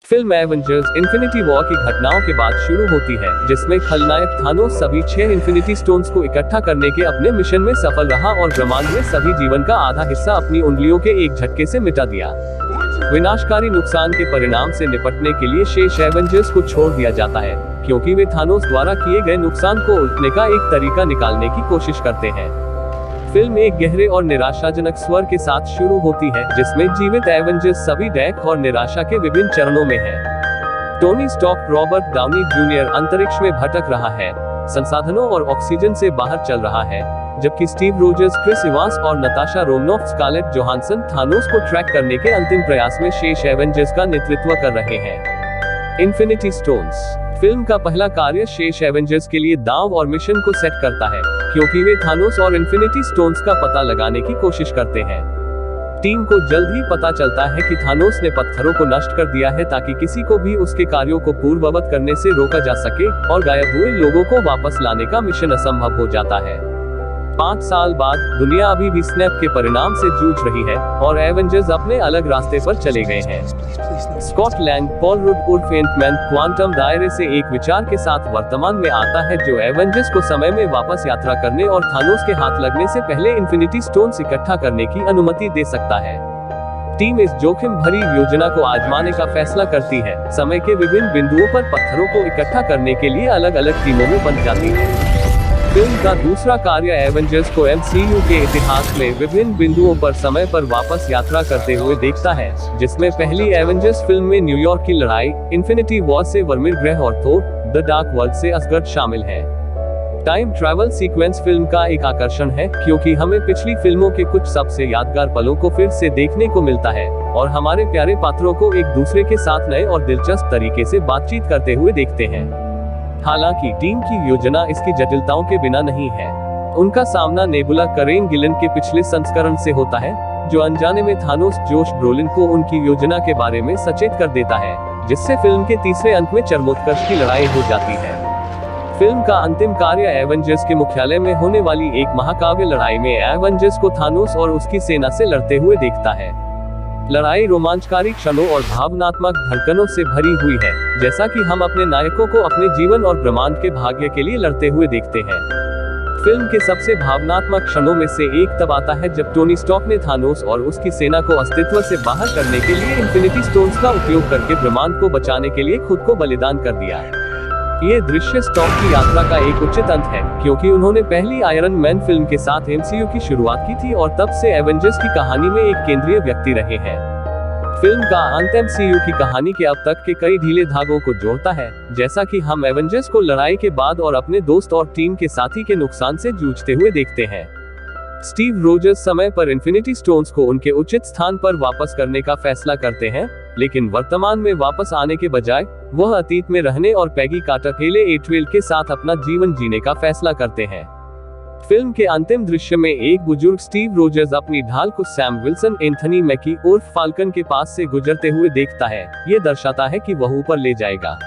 Film Avengers infinity war की घटनाओं के बाद शुरू होती है, जिसमें खलनायक थानोस सभी 6 इन्फिनिटी स्टोन्स को इकट्ठा करने के अपने मिशन में सफल रहा और ब्रह्मांड में सभी जीवन का आधा हिस्सा अपनी उंगलियों के एक झटके से मिटा दिया। विनाशकारी नुकसान के परिणाम से निपटने के लिए शेष एवेंजर्स को छोड़ दिया जाता है, क्योंकि वे थानोस द्वारा किए गए नुकसान को उलटने का एक तरीका निकालने की कोशिश करते हैं। फिल्म एक गहरे और निराशाजनक स्वर के साथ शुरू होती है, जिसमें जीवित एवेंजर्स सभी डैक और निराशा के विभिन्न चरणों में हैं। Tony Stark Robert Downey Junior अंतरिक्ष में भटक रहा है, संसाधनों और ऑक्सीजन से बाहर चल रहा है, जबकि स्टीव रोजर्स, क्रिस इवांस और Natasha Romanoff Scarlett Johansson Thanos को ट्रैक करने के अंतिम प्रयास में शेष एवेंजर्स का नेतृत्व कर रहे हैं। इन्फिनिटी स्टोन्स फिल्म का पहला कार्य शेष एवेंजर्स के लिए दांव और मिशन को सेट करता है, क्योंकि वे थानोस और इन्फिनिटी स्टोन्स का पता लगाने की कोशिश करते हैं। टीम को जल्द ही पता चलता है कि थानोस ने पत्थरों को नष्ट कर दिया है ताकि किसी को भी उसके कार्यों को पूर्ववत करने से रोका जा सके, और गायब हुए लोगों को वापस लाने का मिशन असंभव हो जाता है। 5 साल बाद दुनिया अभी भी स्नैप के परिणाम से जूझ रही है और एवेंजर्स अपने अलग रास्ते पर चले गए हैं। स्कॉट लैंग, पॉल रुड उर्फ एंटमैन, क्वांटम दायरे से एक विचार के साथ वर्तमान में आता है जो एवेंजर्स को समय में वापस यात्रा करने और थानोस के हाथ लगने से पहले इन्फिनिटी स्टोन्स इकट्ठा करने की अनुमति दे सकता है। टीम इस जोखिम भरी योजना को आजमाने का फैसला करती है, समय के विभिन्न बिंदुओं पर पत्थरों को इकट्ठा करने के लिए अलग अलग टीमों में बन जाती है। फिल्म का दूसरा कार्य एवेंजर्स को MCU के इतिहास में विभिन्न बिंदुओं पर समय पर वापस यात्रा करते हुए देखता है, जिसमें पहली एवेंजर्स फिल्म में न्यूयॉर्क की लड़ाई, इन्फिनिटी वॉर से वर्मिर ग्रह और थोर द डार्क वर्ल्ड से असगर्ड शामिल है। टाइम ट्रैवल सीक्वेंस फिल्म का एक आकर्षण है, क्योंकि हमें पिछली फिल्मों के कुछ सबसे यादगार पलों को फिर से देखने को मिलता है और हमारे प्यारे पात्रों को एक दूसरे के साथ नए और दिलचस्प तरीके से बातचीत करते हुए देखते हैं। हालांकि टीम की योजना इसकी जटिलताओं के बिना नहीं है। उनका सामना नेबुला करेन गिलन के पिछले संस्करण से होता है, जो अनजाने में थानोस जोश ब्रोलिन को उनकी योजना के बारे में सचेत कर देता है, जिससे फिल्म के तीसरे अंत में चरमोत्कर्ष की लड़ाई हो जाती है। फिल्म का अंतिम कार्य एवेंजर्स के मुख्यालय में होने वाली एक महाकाव्य लड़ाई में एवेंजर्स को थानोस और उसकी सेना से लड़ते हुए देखता है। लड़ाई रोमांचकारी क्षणों और भावनात्मक धड़कनों से भरी हुई है, जैसा कि हम अपने नायकों को अपने जीवन और ब्रह्मांड के भाग्य के लिए लड़ते हुए देखते हैं। फिल्म के सबसे भावनात्मक क्षणों में से एक तब आता है जब टोनी स्टार्क ने थानोस और उसकी सेना को अस्तित्व से बाहर करने के लिए इन्फिनिटी स्टोन्स का उपयोग करके ब्रह्मांड को बचाने के लिए खुद को बलिदान कर दिया। ये दृश्य स्टार्क की यात्रा का एक उचित अंत है, क्योंकि उन्होंने पहली आयरन मैन फिल्म के साथ MCU की शुरुआत की थी और तब से एवेंजर्स की कहानी में एक केंद्रीय व्यक्ति रहे हैं। फिल्म का अंत MCU की कहानी के अब तक के कई ढीले धागों को जोड़ता है, जैसा कि हम एवेंजर्स को लड़ाई के बाद और अपने दोस्त और टीम के साथी के नुकसान से जूझते हुए देखते हैं। स्टीव रोजर्स समय पर इन्फिनिटी स्टोन्स को उनके उचित स्थान पर वापस करने का फैसला करते हैं, लेकिन वर्तमान में वापस आने के बजाय वह अतीत में रहने और पैगी कार्टर हेले एटवेल के साथ अपना जीवन जीने का फैसला करते हैं। फिल्म के अंतिम दृश्य में एक बुजुर्ग स्टीव रोजर्स अपनी ढाल को सैम विल्सन एंथनी मैकी उर्फ फाल्कन के पास से गुजरते हुए देखता है। ये दर्शाता है कि वह ऊपर ले जाएगा।